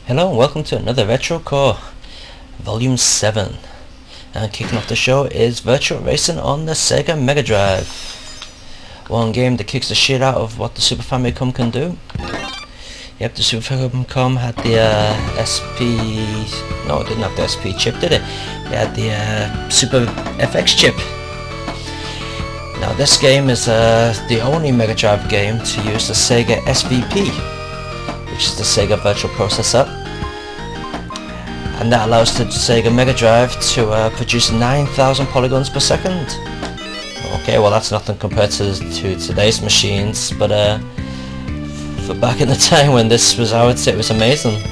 Hello and welcome to another Retro Core Volume 7, and kicking off the show is Virtua Racing on the Sega Mega Drive. One game that kicks the shit out of what the Super Famicom can do. Yep, the Super Famicom had the SP... no, it didn't have the SP chip, did it? It had the Super FX chip. Now this game is the only Mega Drive game to use the Sega SVP, which is the Sega Virtual Processor, and that allows the Sega Mega Drive to produce 9,000 polygons per second. Okay, well that's nothing compared to today's machines, but for back in the time when this was out, it was amazing.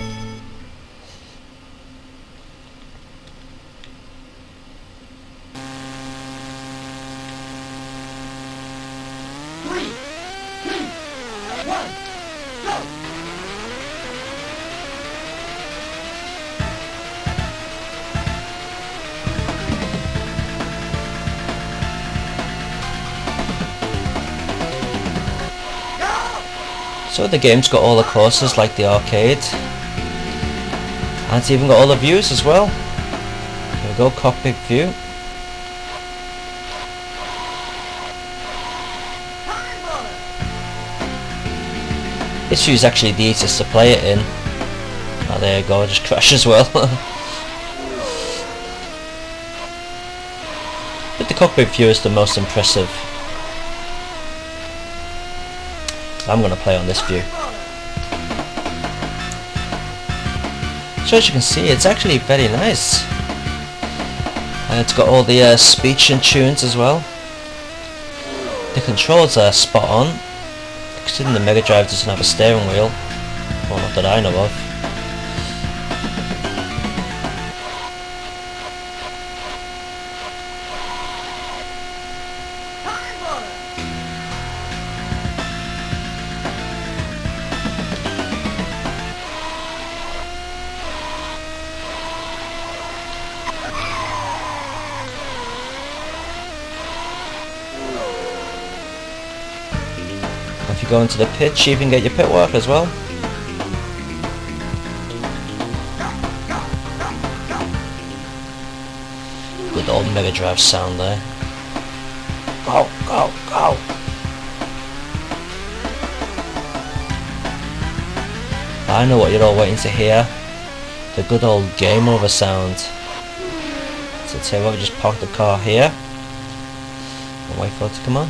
So the game's got all the courses like the arcade, and it's even got all the views as well. Here we go, cockpit view. This view is actually the easiest to play it in. Oh, there you go, just crash as well. But the cockpit view is the most impressive. I'm going to play on this view. So as you can see, it's actually very nice, and it's got all the speech and tunes as well. The controls are spot on, considering the Mega Drive doesn't have a steering wheel, well, not that I know of. If you go into the pitch, you can get your pit work as well. Good old Mega Drive sound there. Go, go, go! I know what you're all waiting to hear. The good old game over sound. So tell you what, we just park the car here and wait for it to come on.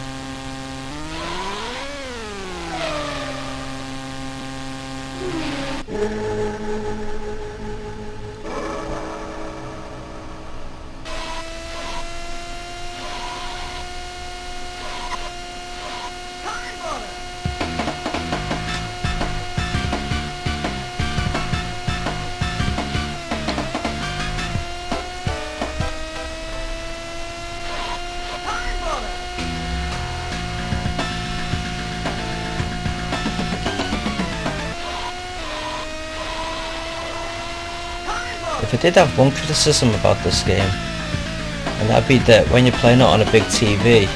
If I did have one criticism about this game, and that'd be that when you're playing it on a big TV,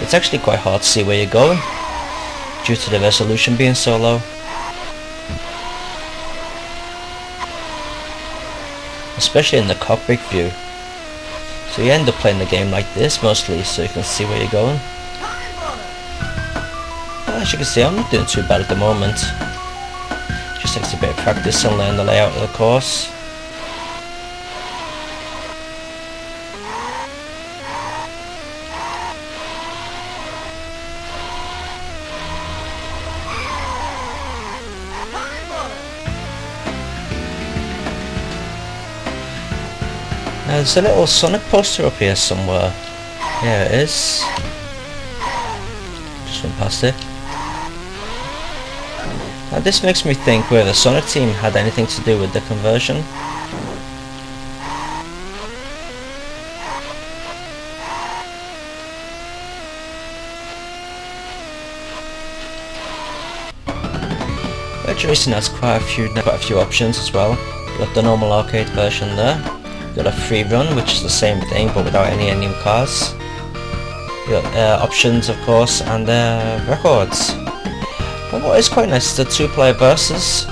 it's actually quite hard to see where you're going, due to the resolution being so low. Especially in the cockpit view. So you end up playing the game like this mostly, so you can see where you're going. As you can see, I'm not doing too bad at the moment. Just takes a bit of practice and learn the layout of the course. There's a little Sonic poster up here somewhere. Here it is. Just went past it. Now this makes me think whether the Sonic team had anything to do with the conversion. Virtua Racing has quite a few options as well. You've got the normal arcade version there. You've got a free run, which is the same thing but without any new cars. You've got options, of course, and records. But what is quite nice is the 2-player versus.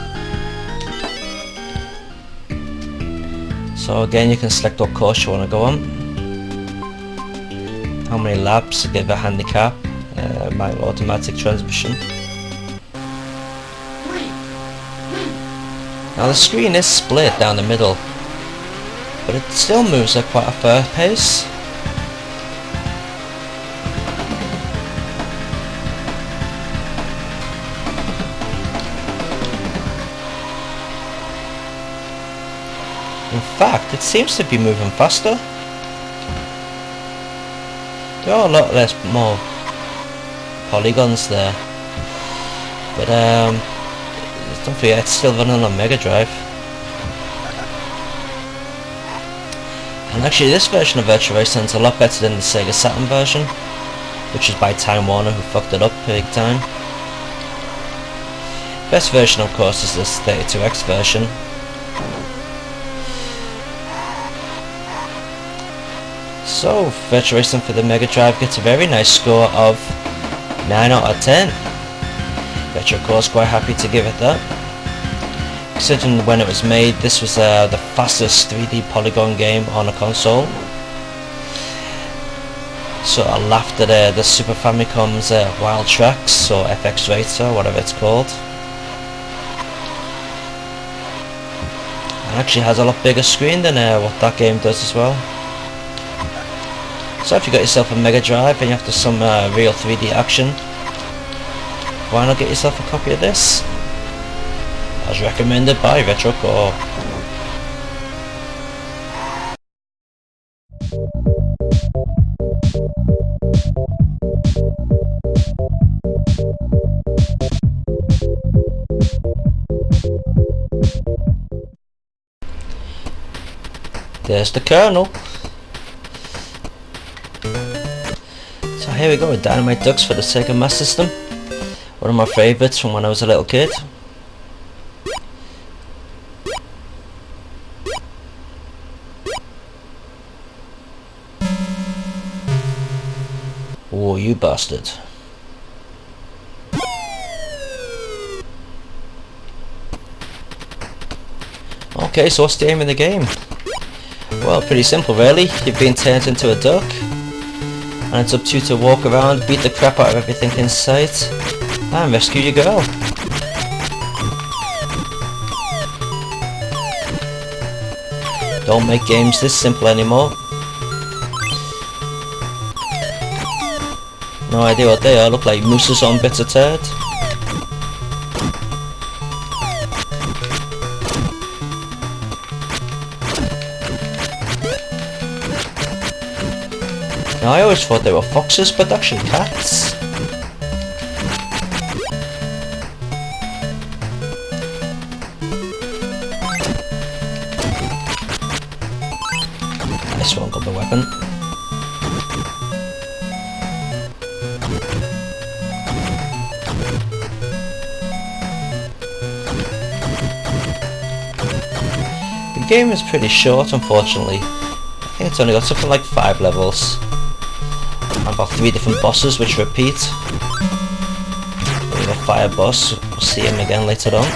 So again, you can select what course you want to go on, how many laps, give a handicap, automatic transmission. Now the screen is split down the middle, but it still moves at quite a fair pace. In fact, it seems to be moving faster. There are a lot more polygons there, but don't forget it's still running on Mega Drive. And actually this version of Virtua Racing is a lot better than the Sega Saturn version, which is by Time Warner, who fucked it up big time. Best version of course is this 32X version. So Virtua Racing for the Mega Drive gets a very nice score of 9 out of 10. Virtua Core is quite happy to give it that. Considering when it was made, this was the fastest 3D polygon game on a console. So I laughed at the Super Famicom's Wild Tracks or FX Racer, whatever it's called. It actually has a lot bigger screen than what that game does as well. So if you got yourself a Mega Drive and you're after some real 3D action, why not get yourself a copy of this? As recommended by Retro Core. There's the kernel. So here we go with Dynamite Ducks for the Sega Master System. One of my favourites from when I was a little kid. Oh, you bastard. Okay, so what's the aim of the game? Well, pretty simple really. You've been turned into a duck, and it's up to you to walk around, beat the crap out of everything in sight, and rescue your girl. Don't make games this simple anymore. No idea what they are, look like mooses on bits of turd. Now I always thought they were foxes, but actually cats. Nice one, got the weapon. The game is pretty short, unfortunately. I think it's only got something like 5 levels. And about 3 different bosses which repeat. We have a fire boss, we'll see him again later on.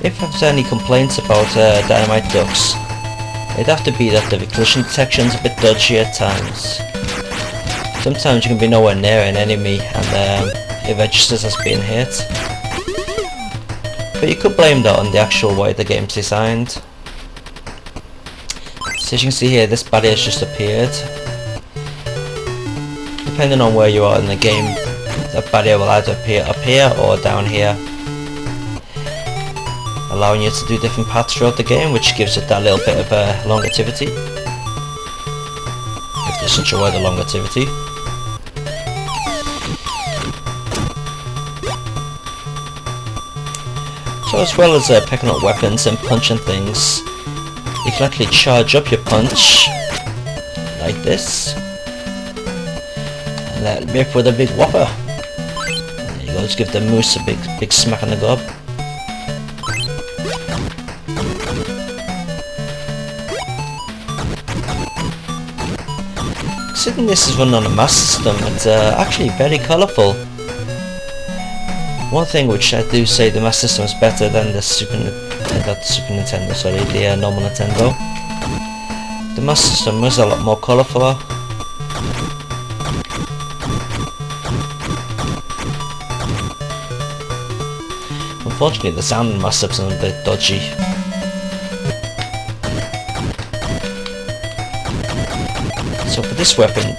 if there's any complaints about Dynamite Ducks, it'd have to be that the collision detection's a bit dodgy at times. Sometimes you can be nowhere near an enemy and it registers as being hit. But you could blame that on the actual way the game's designed. So as you can see here, this barrier has just appeared. Depending on where you are in the game, that barrier will either appear up here or down here, allowing you to do different paths throughout the game, which gives it that little bit of longevity. If there's such a word, a longevity. So as well as picking up weapons and punching things, you can actually charge up your punch like this and let it rip with a big whopper. And there you go, just give the moose a big smack on the gob. Considering this is run on a Master System, it's actually very colourful. One thing which I do say the Master System is better than the the normal Nintendo. The Master System was a lot more colourful. Unfortunately, the sound in the Master System is a bit dodgy. So for this weapon,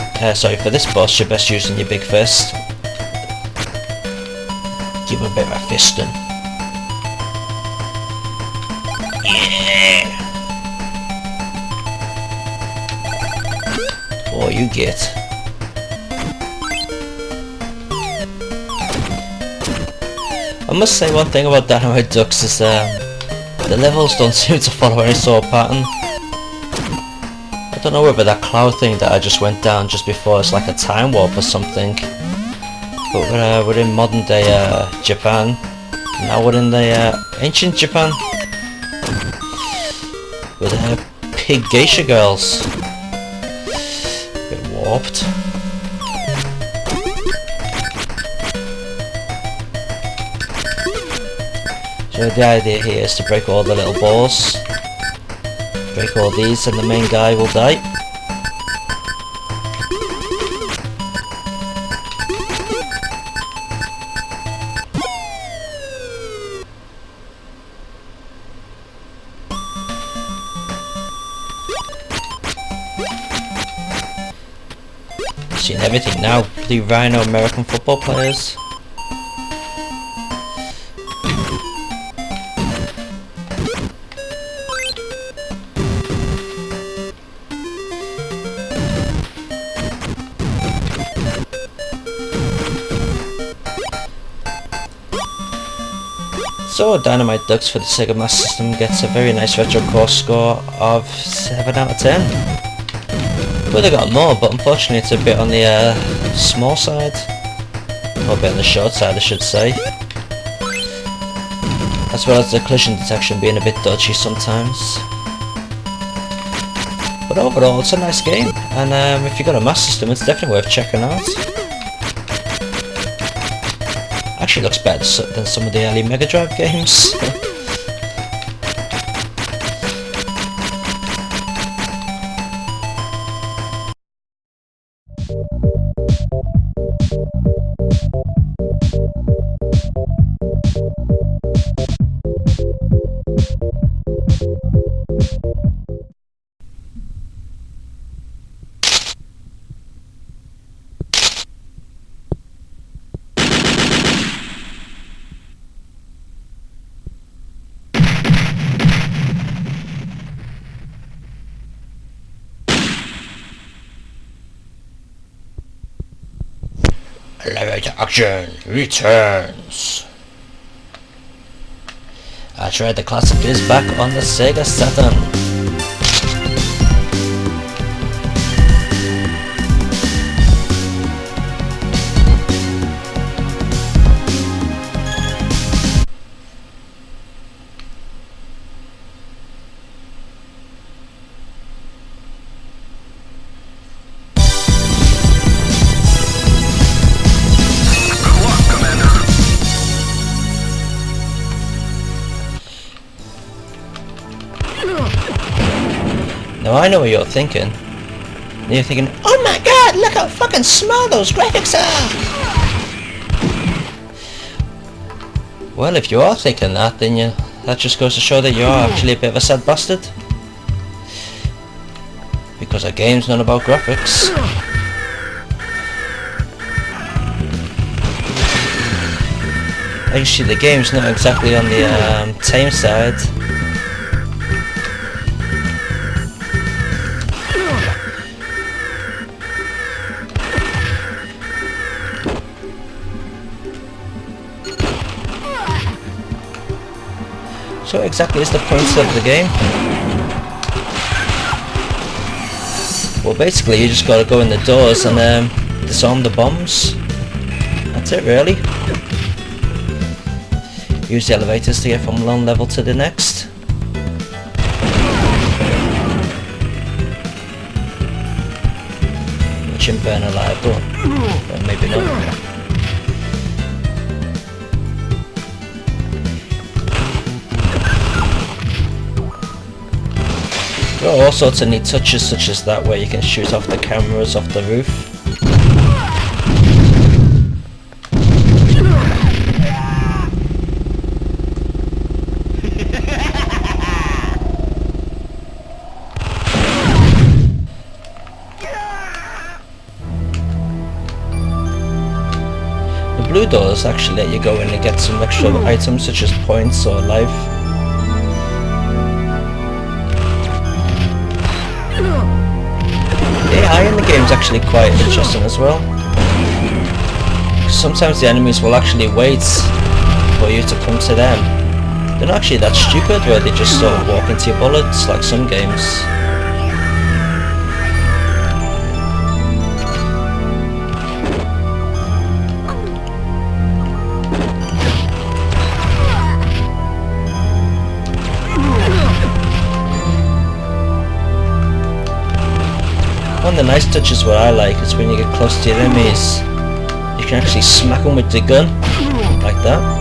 for this boss, you're best using your big fist. Give him a bit of a fisting. Yeah! Oh, you get. I must say one thing about Dynamite Ducks is the levels don't seem to follow any sort of pattern. I don't know whether that cloud thing that I just went down just before is like a time warp or something. But we're in modern day Japan. Now we're in the ancient Japan with pig geisha girls. A bit warped. So the idea here is to break all the little balls. Break all these and the main guy will die. Seeing everything now, the Rhino American football players. So Dynamite Ducks for the Sega Master System gets a very nice Retro Core score of 7 out of 10. Would have got more, but unfortunately it's a bit on the small side, or a bit on the short side I should say, as well as the collision detection being a bit dodgy sometimes. But overall it's a nice game, and if you've got a Master System it's definitely worth checking out. Actually looks better than some of the early Mega Drive games. Elevator action returns. I tried the classic is back on the Sega Saturn. Now I know what you're thinking. You're thinking, oh my god, look how fucking small those graphics are! Well, if you are thinking that, then that just goes to show that you are actually a bit of a sad bastard. Because a game's not about graphics. Actually, the game's not exactly on the tame side. So what exactly is the point of the game? Well, basically you just gotta go in the doors and disarm the bombs. That's it really. Use the elevators to get from one level to the next. Which in burn alive, but maybe not. There are all sorts of neat touches such as that where you can shoot off the cameras off the roof. The blue doors actually let you go in and get some extra items such as points or life. The AI in the game is actually quite interesting as well. Sometimes the enemies will actually wait for you to come to them. They're not actually that stupid where they just sort of walk into your bullets like some games. One of the nice touches what I like is when you get close to your enemies, you can actually smack them with the gun, like that.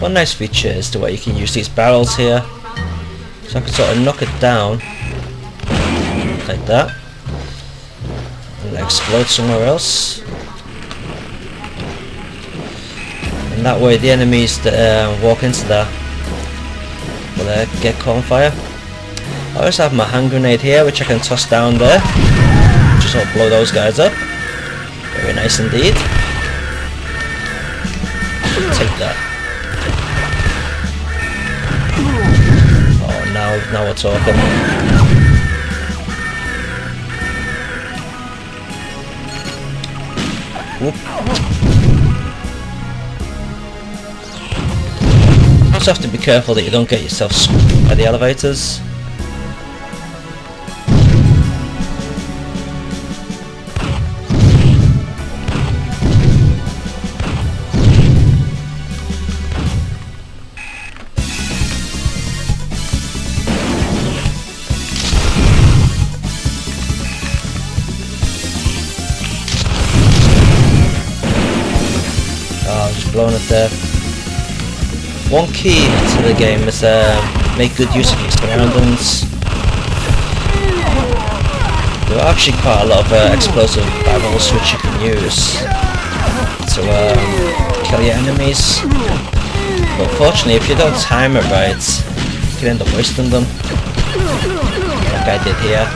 One nice feature is the way you can use these barrels here. So I can sort of knock it down like that and explode somewhere else, and that way the enemies that walk into that will get caught on fire. I also have my hand grenade here which I can toss down there, just sort of blow those guys up. Very nice indeed. Take that. Now we're talking. Whoop. You also have to be careful that you don't get yourself squished by the elevators. Blown it there. One key to the game is make good use of your surroundings. There are actually quite a lot of explosive barrels which you can use to kill your enemies. But unfortunately, if you don't time it right, you can end up wasting them, like I did here.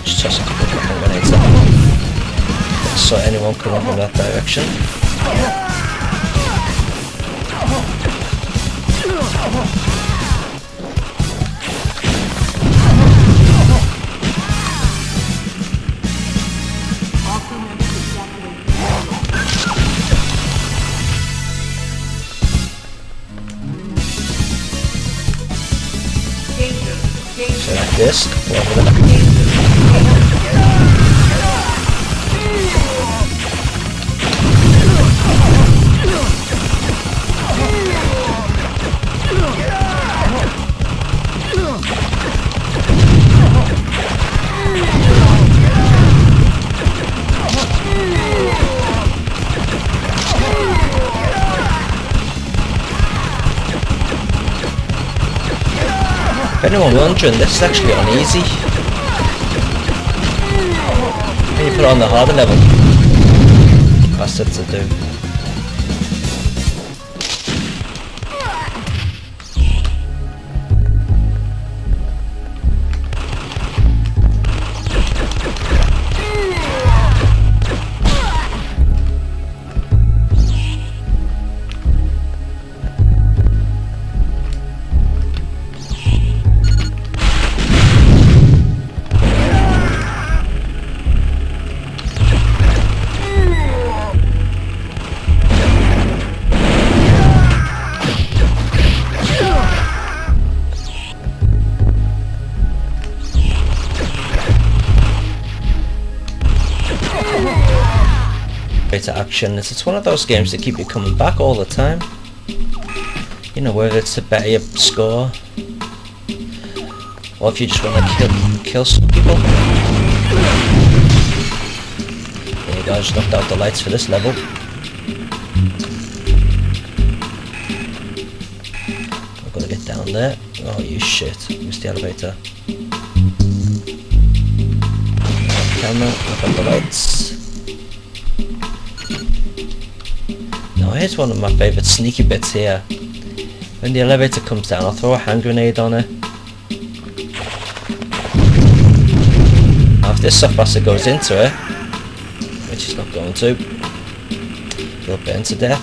Just toss a couple of fucking grenades there. So anyone coming from that direction. disc, whatever that. If anyone wondering, this is actually on easy. When you put it on the harder level, faster to do. To action. It's one of those games that keep you coming back all the time. You know, whether it's to better your score or if you just want to kill some people. There you go, I just knocked out the lights for this level. I've got to get down there. Oh, you shit. Missed the elevator. Camera, knock out the lights. Now here's one of my favourite sneaky bits here. When the elevator comes down, I'll throw a hand grenade on it. Now if this soft blaster goes into it, which it's not going to, it'll burn to death.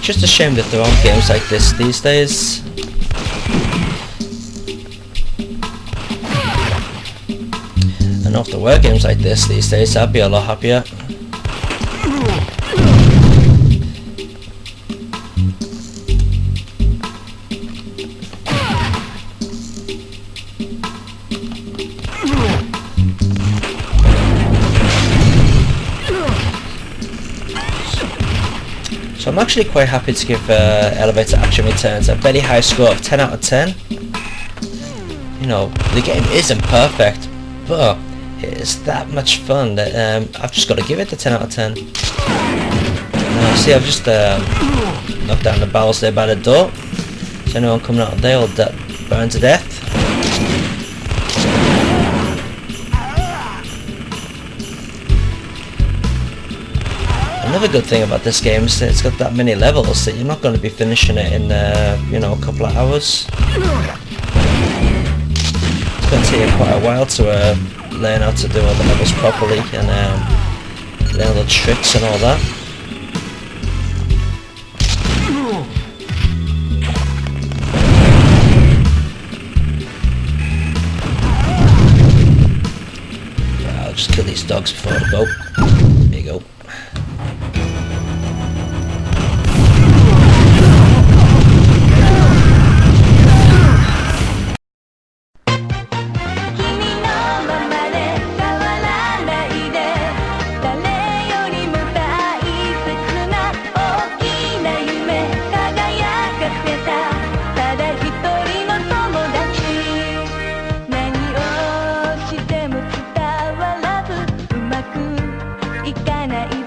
Just a shame that there aren't games like this these days. And if there were games like this these days, I'd be a lot happier. So I'm actually quite happy to give Elevator Action Returns a very high score of 10 out of 10. You know, the game isn't perfect, but it's that much fun that I've just got to give it a 10 out of 10. See, I've just knocked down the barrels there by the door. So anyone coming out of there will burn to death. Another good thing about this game is that it's got that many levels that you're not going to be finishing it in you know, a couple of hours. It's going to take you quite a while to learn how to do all the levels properly and learn all the tricks and all that. Yeah, I'll just kill these dogs before I go. There you go. Night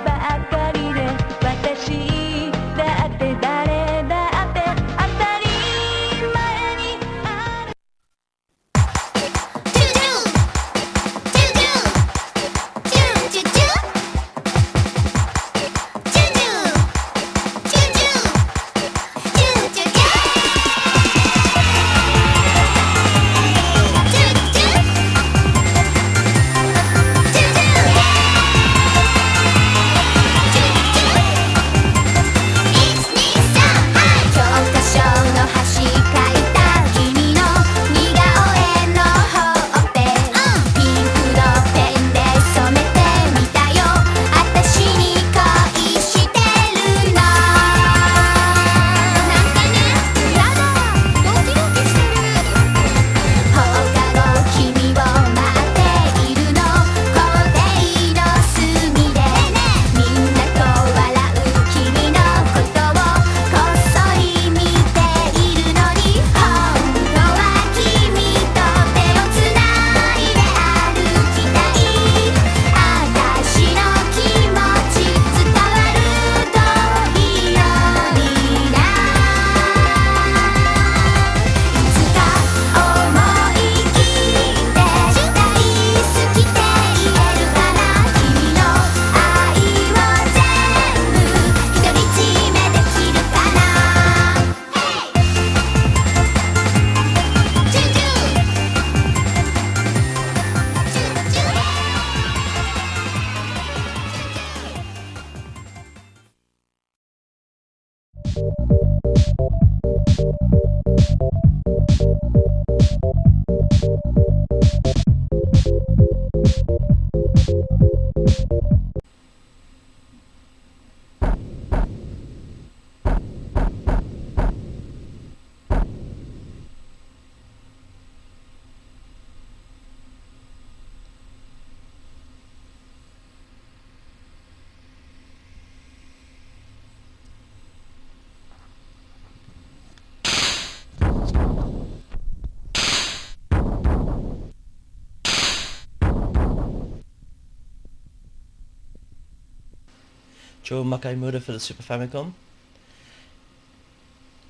Chomakai Mura for the Super Famicom,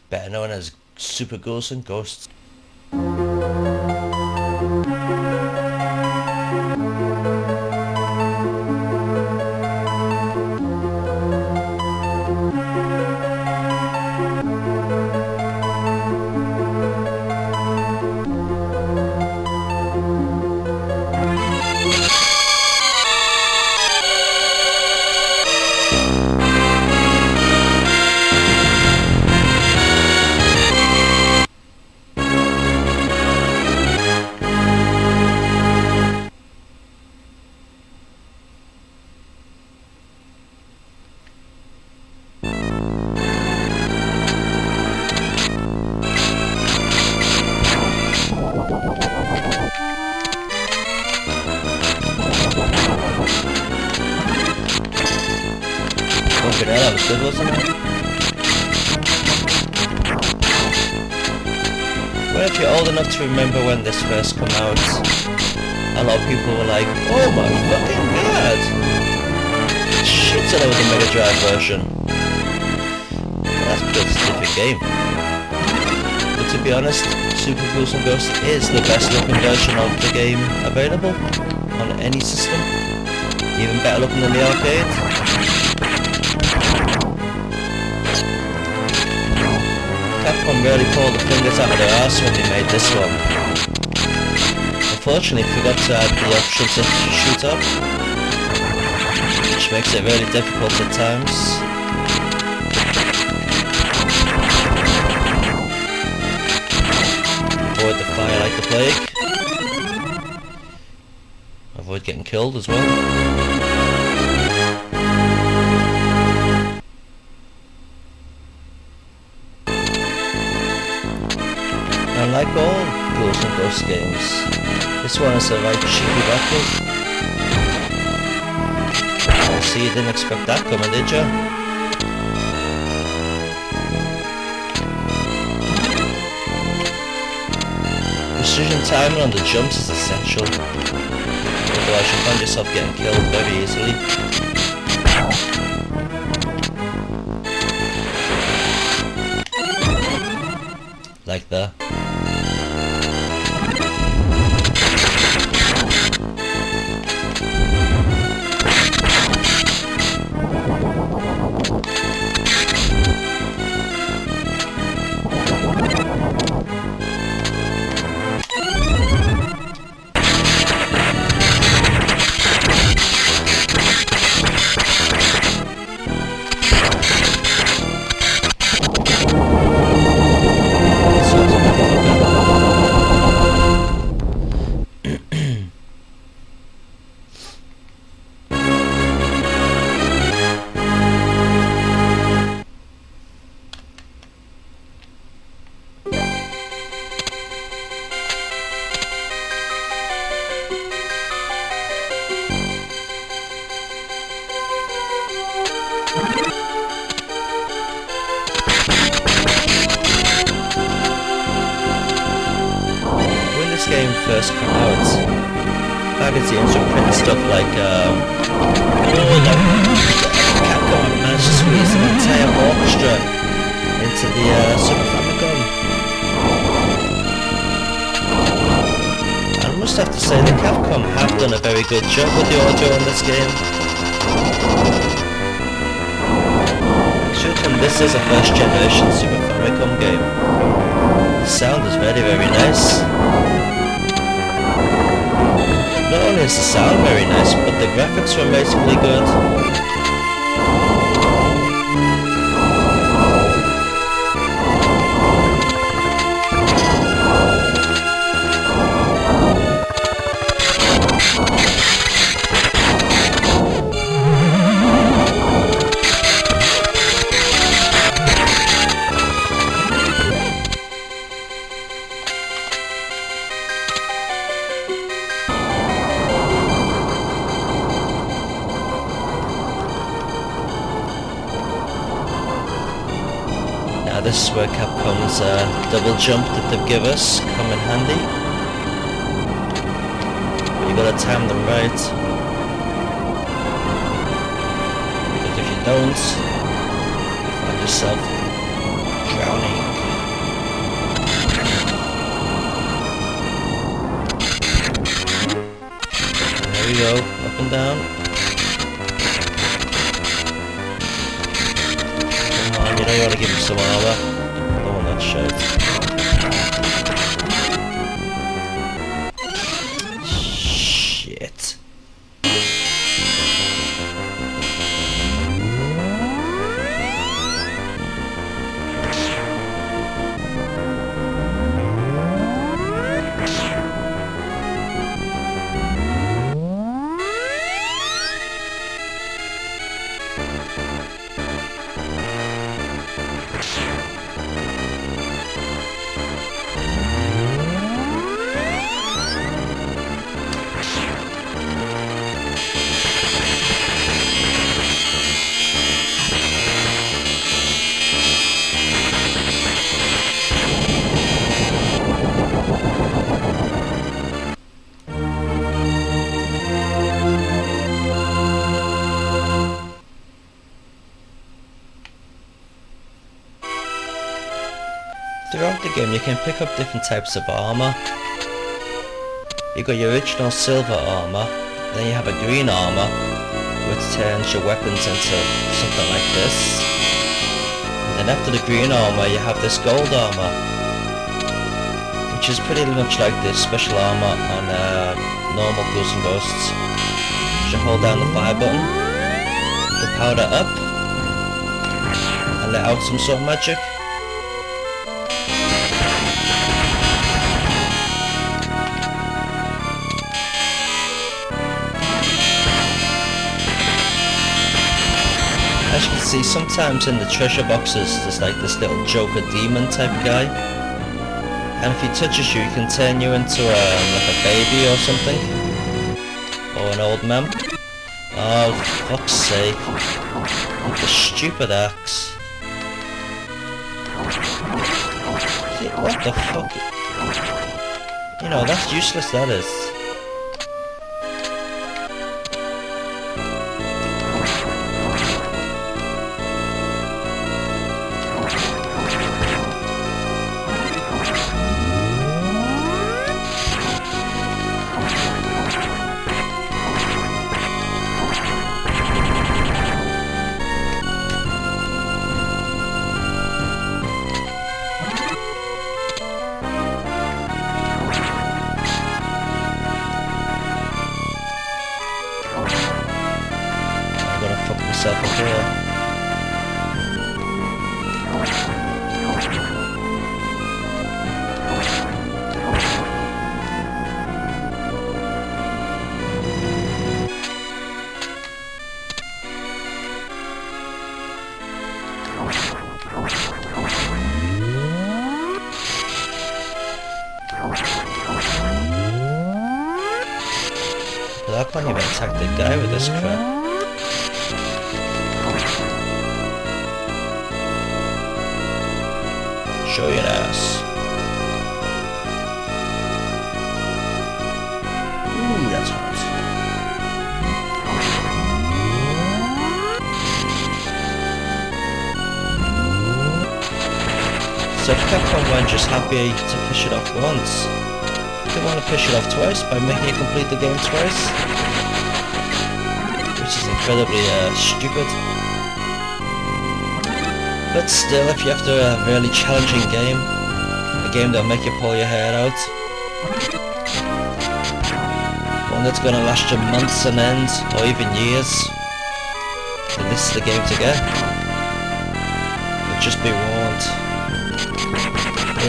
better known as Super Ghouls and Ghosts. That was good, wasn't it? Well, if you're old enough to remember when this first came out, a lot of people were like, oh my fucking god! Shit all over the Mega Drive version. That's a good stupid game. But to be honest, Super Ghouls and Ghosts is the best looking version of the game available on any system. Even better looking than the arcade. Capcom really pulled the fingers out of their arse when they made this one. Unfortunately, forgot to add the option to shoot up, which makes it really difficult at times. Avoid the fire like the plague. Avoid getting killed as well. Like all Ghouls and Ghosts games, this one is a right cheeky battle. I see you didn't expect that coming, did ya? Precision timing on the jumps is essential, otherwise you'll find yourself getting killed very easily. Like that. Game first come out, magazines were printing stuff like, Capcom managed to squeeze an entire orchestra into the Super Famicom. I must have to say that Capcom have done a very good job with the audio in this game. Actually, this is a first generation Super Famicom game. The sound is very, very nice. Not only is the sound very nice, but the graphics were amazingly good. this is where Capcom's double jump that they've given us come in handy. But you gotta time them right, because if you don't, you find yourself drowning. And there we go, up and down. You know you ought to give him some armor. I don't want that shit. Shit. Throughout the game you can pick up different types of armor. You got your original silver armor, then you have a green armor, which turns your weapons into something like this. And then after the green armor you have this gold armor, which is pretty much like the special armor on normal Ghouls and Ghosts. You should hold down the fire button, the powder up, and let out some sort of magic. As you can see, sometimes in the treasure boxes there's like this little Joker demon type guy, and if he touches you, he can turn you into like a baby or something, or an old man. Oh, for fuck's sake! What the stupid axe! See, what the fuck? You know, that's useless. That is. Up here. But I can't even attack the guy with this crap. Show your ass. Ooh, that's hot. So if Capcom weren't just happy to push it off once, they want to push it off twice by making you complete the game twice, which is incredibly stupid. But still, if you have a really challenging game, a game that'll make you pull your hair out, one that's gonna last you months on end, or even years, then this is the game to get. But just be warned,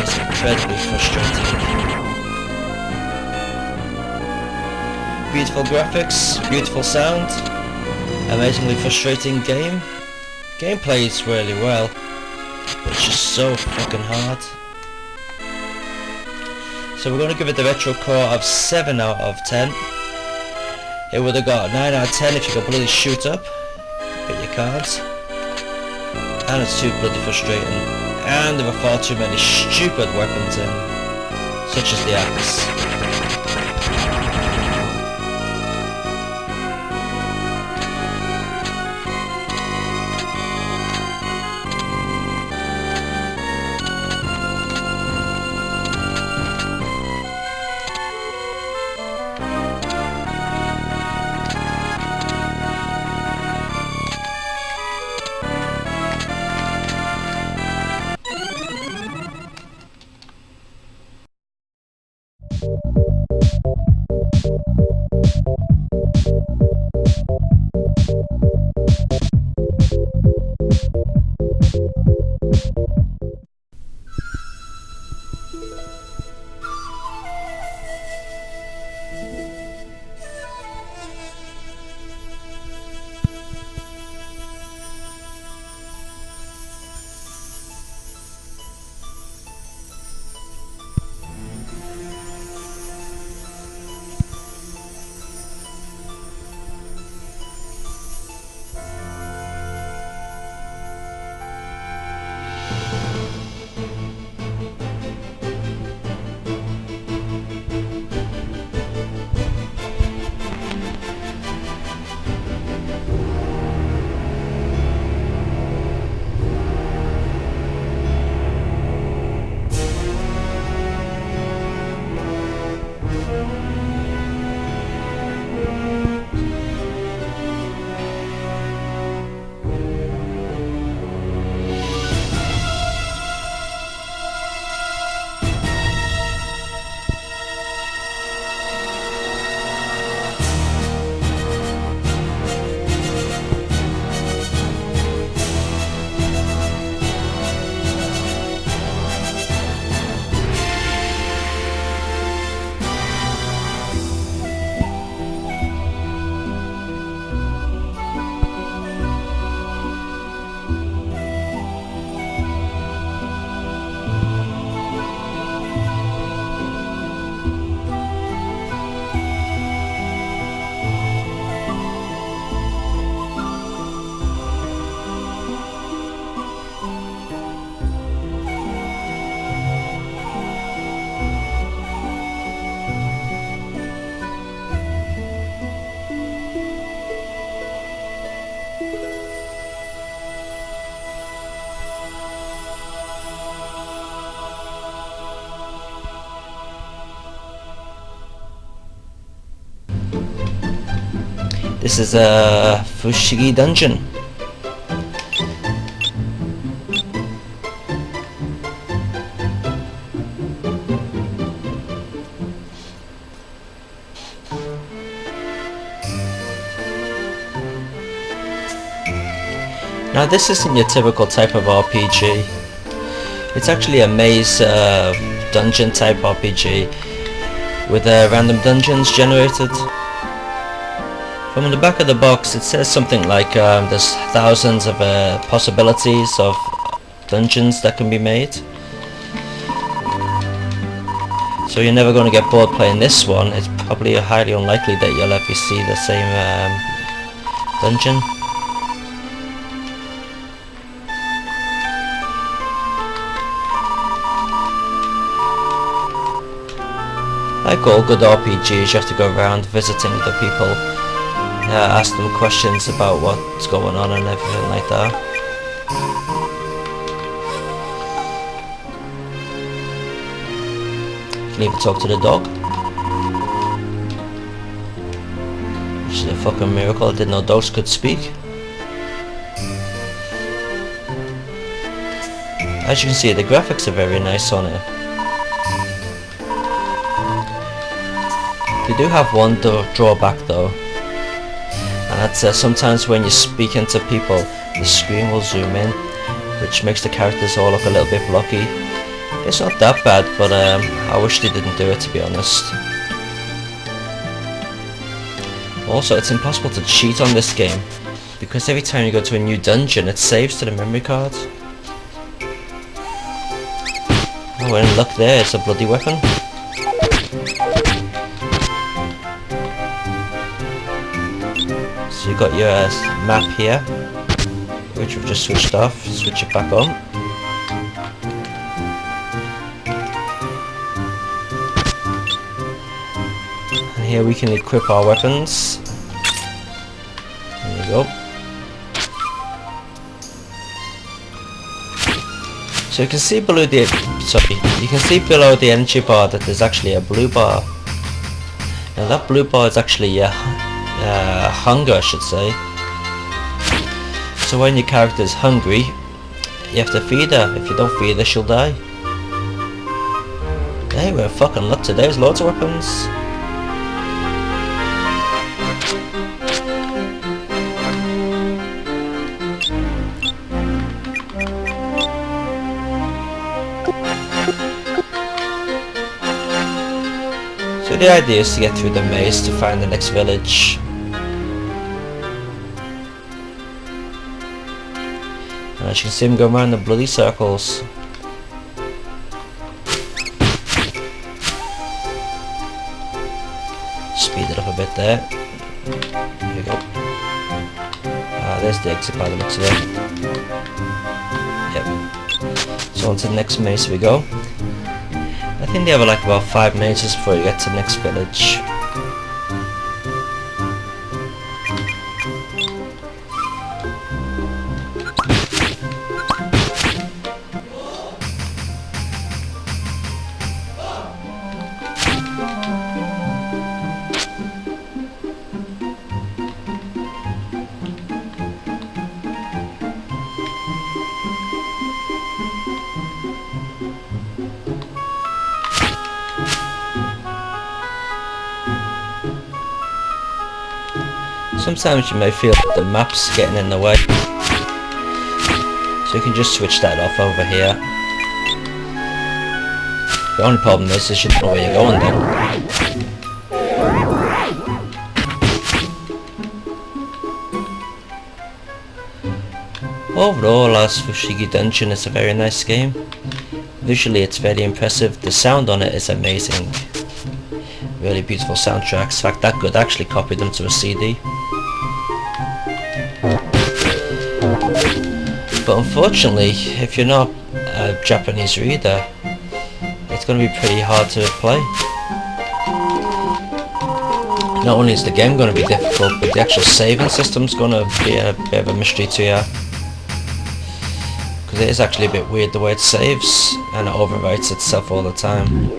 it's incredibly frustrating. Beautiful graphics, beautiful sound, amazingly frustrating game. Game plays really well, but it's just so fucking hard. So we're going to give it the Retro Core of 7 out of 10. It would have got 9 out of 10 if you could bloody shoot up, but you can't. And it's too bloody frustrating. And there are far too many stupid weapons in, such as the axe. This is a Fushigi dungeon. Now this isn't your typical type of RPG. It's actually a maze dungeon type RPG with random dungeons generated. From the back of the box it says something like there's thousands of possibilities of dungeons that can be made. So you're never going to get bored playing this one. It's probably highly unlikely that you'll ever see the same dungeon. Like all good RPGs, you have to go around visiting the people, ask them questions about what's going on and everything like that. You can even talk to the dog, which is a fucking miracle. I didn't know dogs could speak. As you can see, the graphics are very nice on it. They do have one drawback though, and that's sometimes when you're speaking to people, the screen will zoom in, which makes the characters all look a little bit blocky. It's not that bad, but I wish they didn't do it, to be honest. Also, it's impossible to cheat on this game, because every time you go to a new dungeon, it saves to the memory card. Oh, we're in luck there, it's a bloody weapon. So you've got your map here, which we've just switched off. Switch it back on. here we can equip our weapons. There we go. So you can see below the energy bar that there's actually a blue bar. Now that blue bar is actually hunger, I should say. So when your character is hungry, you have to feed her. If you don't feed her, she'll die. Hey, we're fucking luck today. There's loads of weapons. So the idea is to get through the maze to find the next village. And as you can see, I'm going around the bloody circles. Speed it up a bit there. There we go. There's the exit by the looks of it. Yep. So on to the next maze we go. I think they have like about 5 mazes before you get to the next village. Sometimes you may feel that the map's getting in the way, so you can just switch that off over here. The only problem is you don't know where you're going then. Overall, as Fushigi Dungeon is a very nice game. Visually it's very impressive, the sound on it is amazing. Really beautiful soundtracks, in fact that could actually copy them to a CD. But unfortunately, if you're not a Japanese reader, it's going to be pretty hard to play. Not only is the game going to be difficult, but the actual saving system's going to be a bit of a mystery to you. Because it is actually a bit weird the way it saves, and it overwrites itself all the time.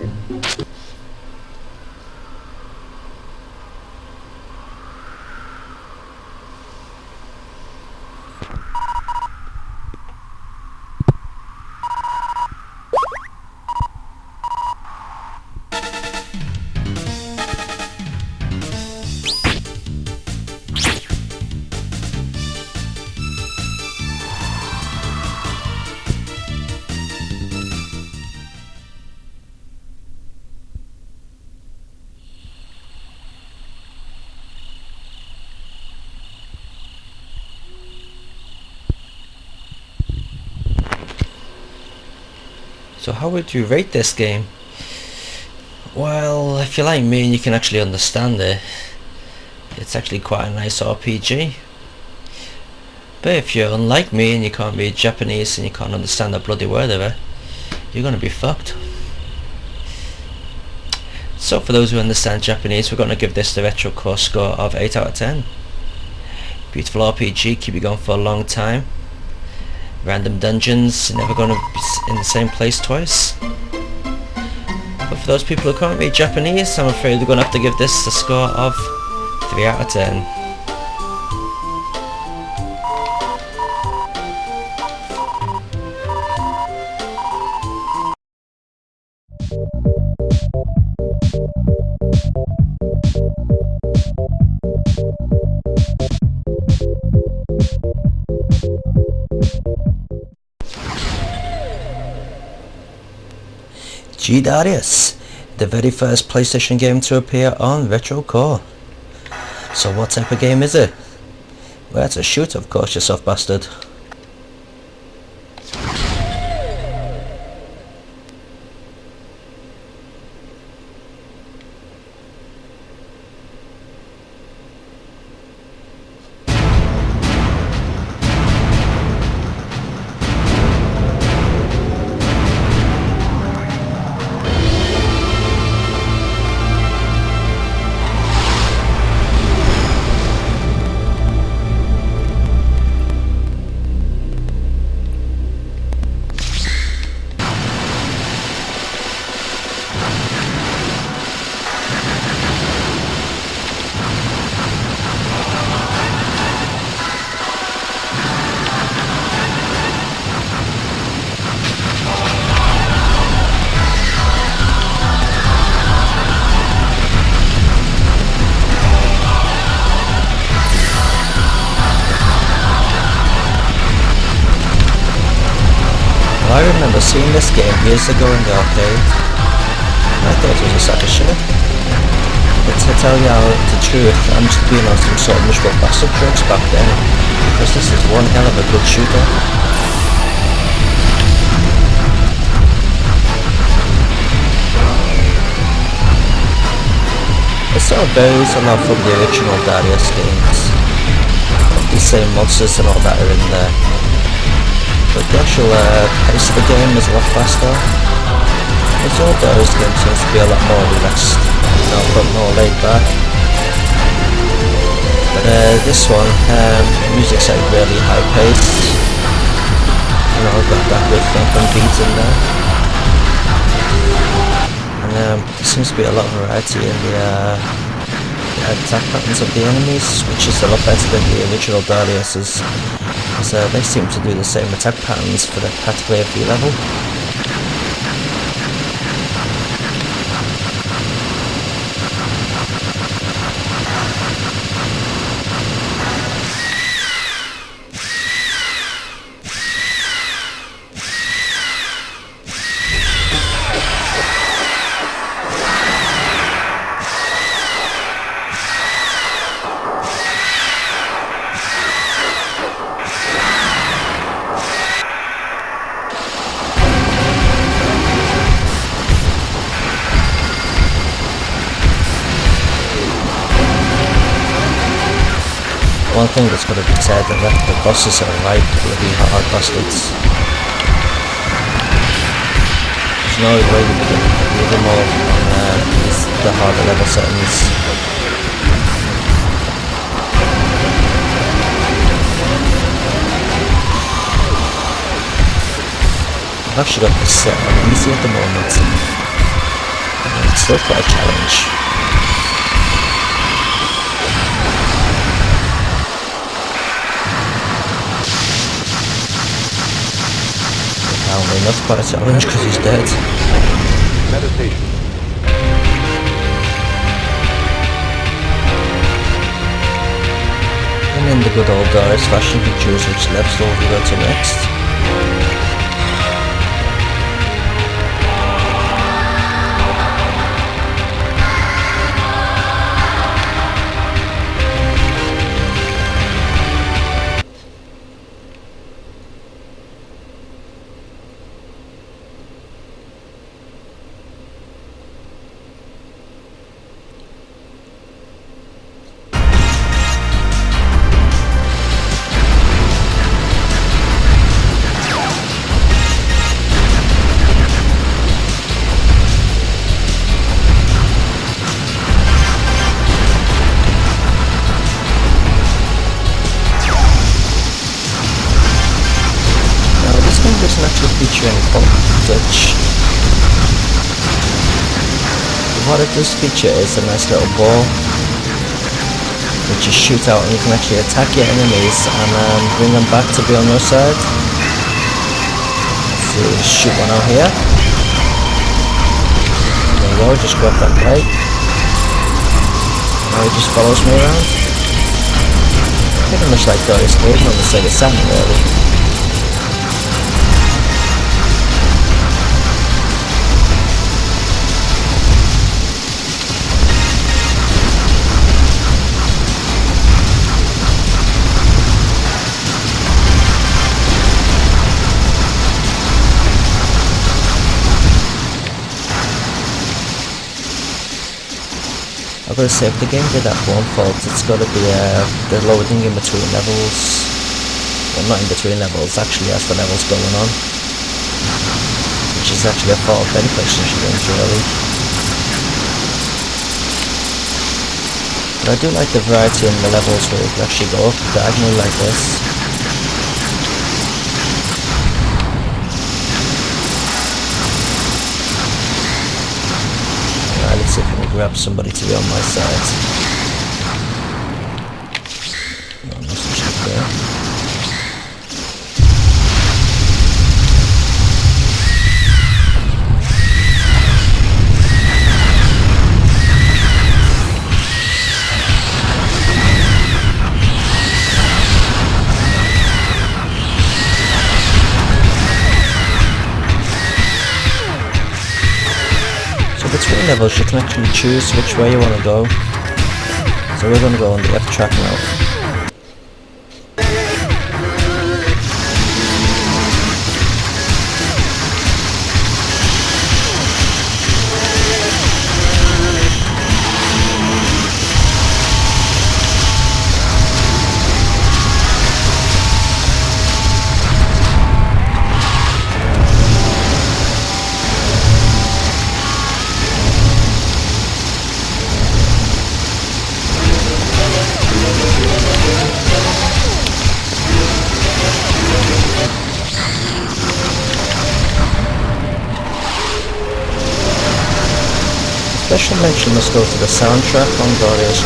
So how would you rate this game? Well, if you're like me and you can actually understand it, it's actually quite a nice RPG. But if you're unlike me and you can't read Japanese and you can't understand a bloody word of it, you're gonna be fucked. So for those who understand Japanese, we're gonna give this the Retro Core score of 8 out of 10. Beautiful RPG, keep you going for a long time. Random dungeons, you're never going to be in the same place twice. But for those people who can't read Japanese, I'm afraid we're going to have to give this a score of 3 out of 10. G-Darius, the very first PlayStation game to appear on Retro Core. So what type of game is it? Well, it's a shooter, of course, you soft bastard. remember seeing this game years ago in the arcade. I thought it was a sack of shit. But to tell you the truth, I'm just being on some sort of miserable bastard drugs back then, because this is one hell of a good shooter. It sort of varies a lot from the original Darius games. The same monsters and all that are in there. But the actual pace of the game is a lot faster. The old Darius game seems to be a lot more relaxed, but more laid back. But this one, music's like really high paced. You know, got that good thumping beat in there. And there seems to be a lot of variety in the attack patterns of the enemies, which is a lot better than the original Darius's, because they seem to do the same attack patterns for practically every level. One thing that's got to be said, and that the bosses are right bloody hard bastards. There's no way you can do them all on the harder level settings. I've actually got this set on easy at the moment, and it's still quite a challenge. Apparently not quite a challenge because he's dead. Meditation. And in the good old Darius fashion, he chooses which levels will go to next. Doesn't actually feature any footage. What it does feature is a nice little ball which you shoot out, and you can actually attack your enemies and bring them back to be on your side. So shoot one out here. There you go, just grab that plate. Now he just follows me around. Pretty much like Darius Game on the Sega Saturn really. I've got to say, if the game did have one fault, it's got to be the loading in between levels. Well, not in between levels, actually as the level's going on. Which is actually a fault of any PlayStation games, really. But I do like the variety in the levels where you can actually go up diagonally like this. Let's see if I can grab somebody to be on my side. No, nothing stuck there. levels you can actually choose which way you want to go. So we're going to go on the F track now. Special mention must go to the soundtrack on G-Darius.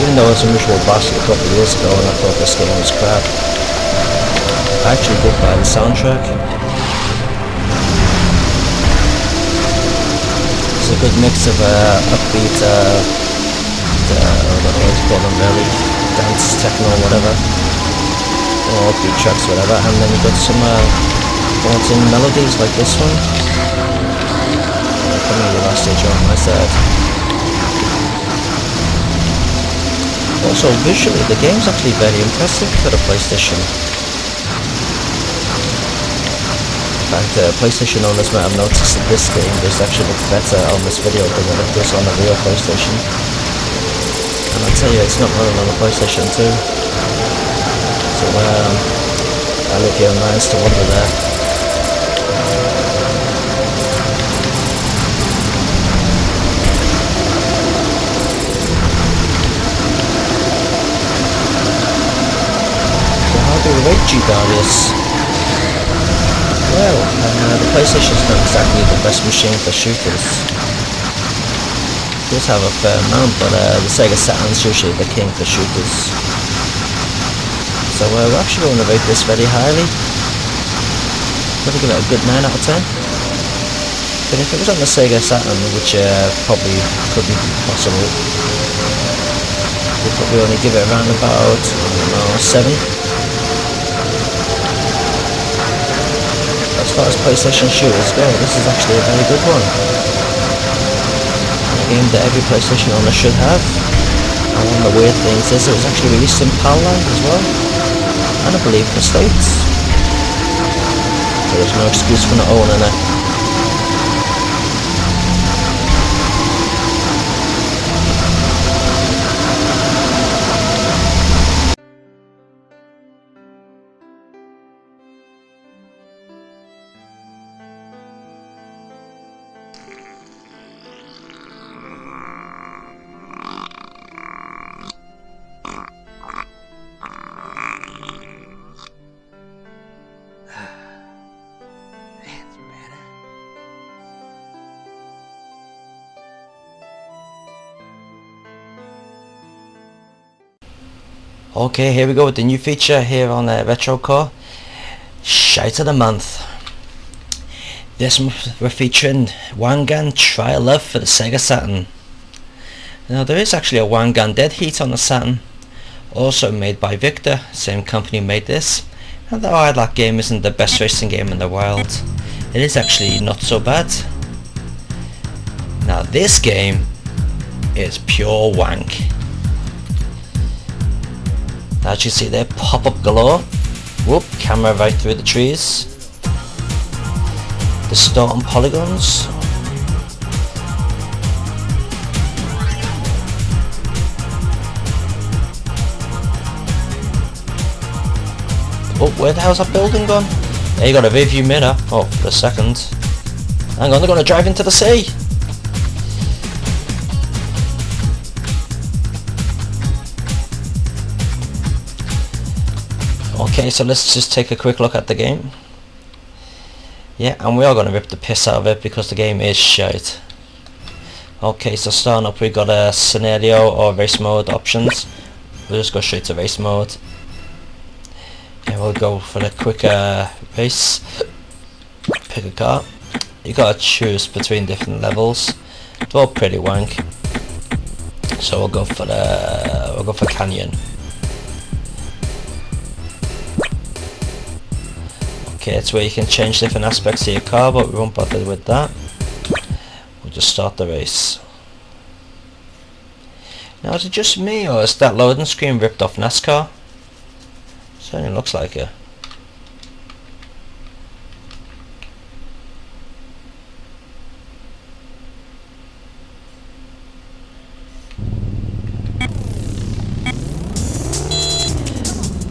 Even though I was a miserable bastard a couple of years ago and I thought this game was crap, I actually did buy the soundtrack. It's a good mix of upbeat, I don't know what to call them really, dance, techno, whatever, or upbeat tracks, whatever, and then you've got some haunting melodies like this one. Coming to the last stage on my side. Also, visually, the game's actually very impressive for the PlayStation. In fact, PlayStation owners might have noticed that this game does actually look better on this video than it does on the real PlayStation. And I'll tell you, it's not running on the PlayStation 2. So, I look here nice to wonder there. Rate G-Darius. Well, the PlayStation's not exactly the best machine for shooters. It does have a fair amount, but the Sega Saturn's usually the king for shooters. So we're actually going to rate this very highly. Going to give it a good 9 out of 10. But if it was on the Sega Saturn, which probably couldn't be possible, we'd probably only give it around about, I don't know, 7. As far as PlayStation shooters go, this is actually a very good one. A game that every PlayStation owner should have. And one of the weird things is it was actually released in PAL land as well. And I believe in the States. So there's no excuse for not owning it. Okay, here we go with the new feature here on Retro Core, Shite of the Month. This month we're featuring Wangan Try Love for the Sega Saturn. Now there is actually a Wangan Dead Heat on the Saturn, also made by Victor, same company made this, and though that game isn't the best racing game in the world, it is actually not so bad. Now this game is pure wank. As you see there, pop-up galore. Whoop, camera right through the trees. Distorting polygons. Oh, where the hell's that building gone? There you got a rear view mirror. Oh, for a second. Hang on, they're gonna drive into the sea. Okay, so let's just take a quick look at the game. Yeah, and we are going to rip the piss out of it because the game is shite. Okay, so starting up we got a scenario or race mode options. We'll just go straight to race mode. Yeah, we'll go for the quicker race. Pick a car. You gotta choose between different levels. They're all pretty wank. So we'll go for Canyon. Okay, it's where you can change different aspects of your car, but we won't bother with that. just start the race. Now is it just me, or is that loading screen ripped off NASCAR? Certainly looks like it.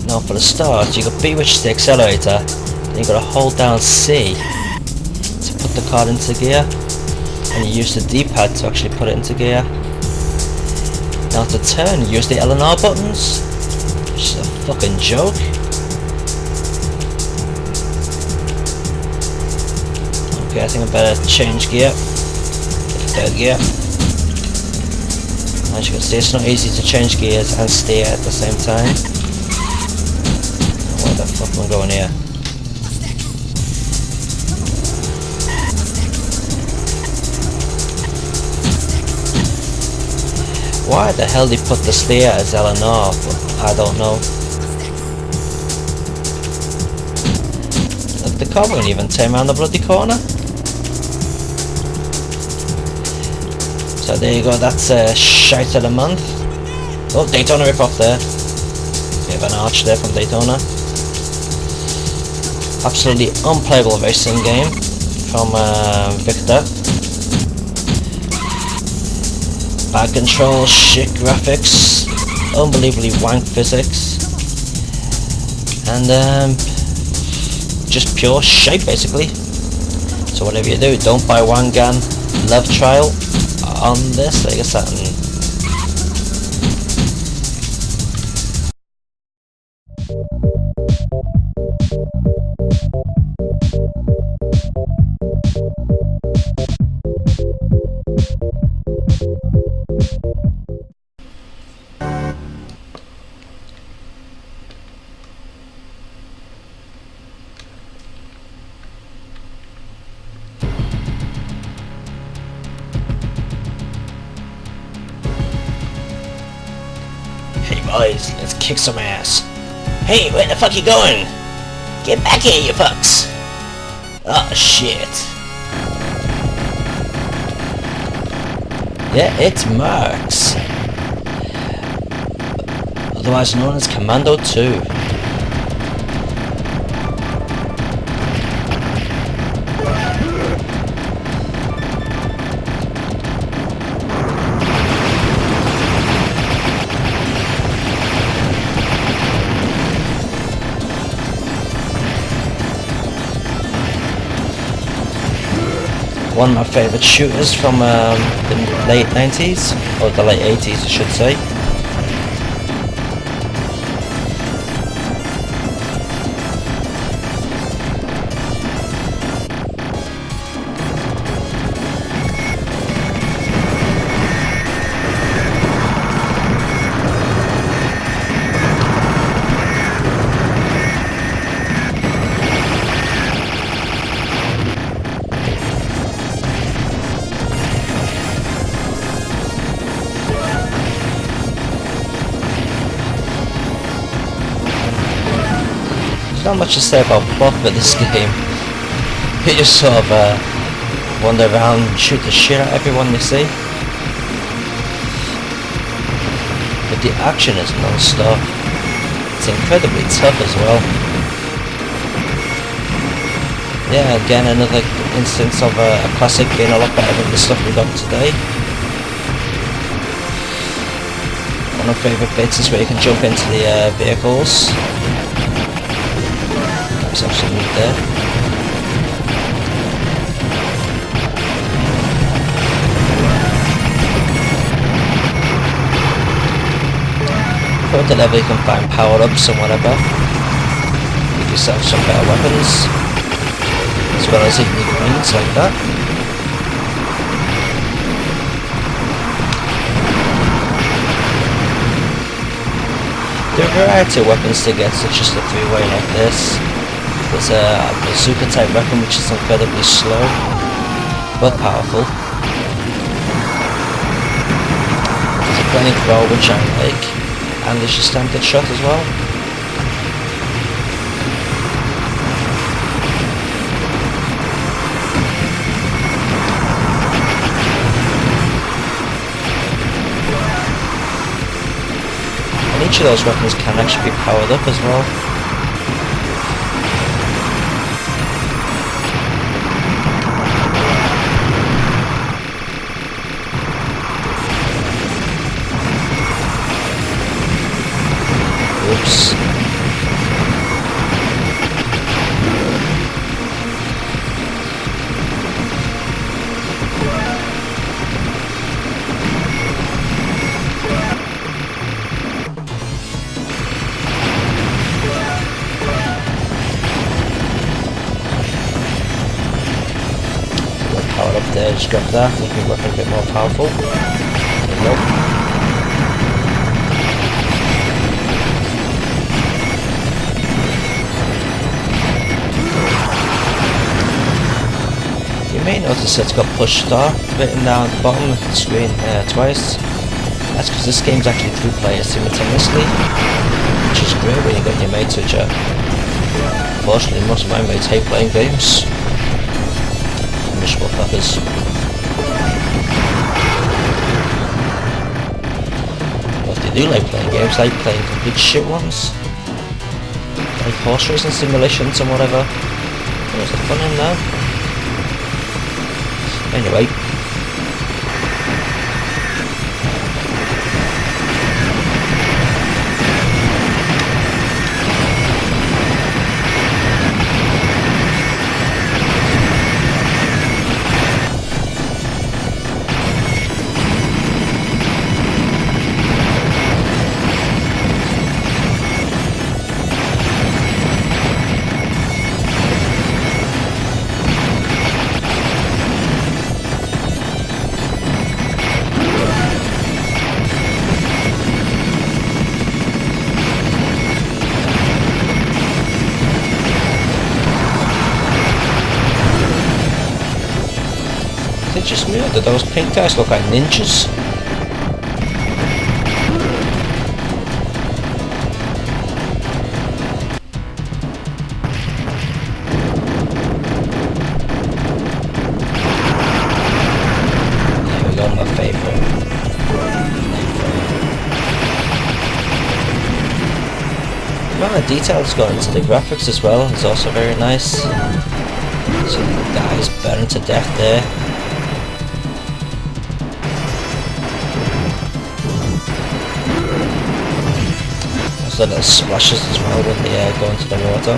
Now for the start, you got B, which is the accelerator, then you got to hold down C to put the car into gear, and you use the D-pad to actually put it into gear. Now to turn, you use the L and R buttons, which is a fucking joke. Okay, I think I better change gear. Third gear. As you can see, it's not easy to change gears and steer at the same time. Where the fuck am I going here? Why the hell they put the steer as L and R? I don't know. Look, the car won't even turn around the bloody corner. So there you go, that's Shite of the month. Oh, Daytona rip-off there. Bit of an arch there from Daytona. Absolutely unplayable racing game from Victor. Bad control, shit graphics, unbelievably wank physics, and just pure shite basically. So whatever you do, don't buy Wangan Love Trial on this Sega Saturn. Boys, let's kick some ass. Hey, where the fuck you going? Get back here, you fucks! Oh shit. Yeah, it's Mercs. Otherwise known as Commando 2. One of my favourite shooters from the late 90s, or the late 80s I should say. Not much to say about plot for this game. You just sort of wander around and shoot the shit at everyone you see. But the action is non-stop. It's incredibly tough as well. Yeah, again another instance of a classic being a lot better than the stuff we got today. One of my favourite bits is where you can jump into the vehicles. There's actually meat there. Throughout the level you can find power-ups and whatever. Give yourself some better weapons. As well as eating greens like that. There are a variety of weapons to get, such as the three-way like this. There's a bazooka type weapon which is incredibly slow, but powerful. There's a flamethrower which I like, and there's your standard shot as well. Each of those weapons can actually be powered up as well. Oops. Power up there, just grab that, make your weapon a bit more powerful. Nope. You may notice it's got push start written down at the bottom of the screen twice. That's because this game's actually 2 players simultaneously, which is great when you got your mates with you. Unfortunately, most of my mates hate playing games. Miserable fuckers. But if they do like playing games, like playing complete shit ones, like horse racing simulations and whatever. There's the fun in that. Anyway. It just me, that those pink guys look like ninjas. There we go, my favourite. The amount of detail that's gone into the graphics as well is also very nice. So the guys burning to death there. The little splashes as well when they go into the water.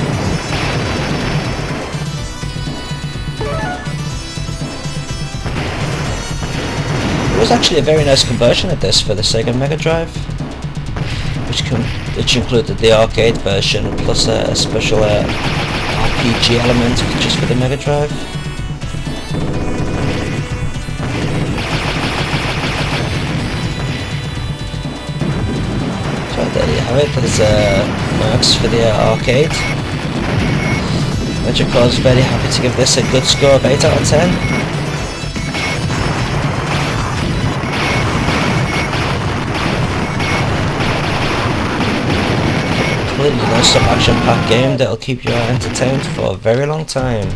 It was actually a very nice conversion of this for the Sega Mega Drive, which included the arcade version plus a special RPG element just for the Mega Drive. There you have it, there's Mercs for the arcade, which of course very happy to give this a good score of 8 out of 10. Completely non-stop action-packed game that'll keep you entertained for a very long time.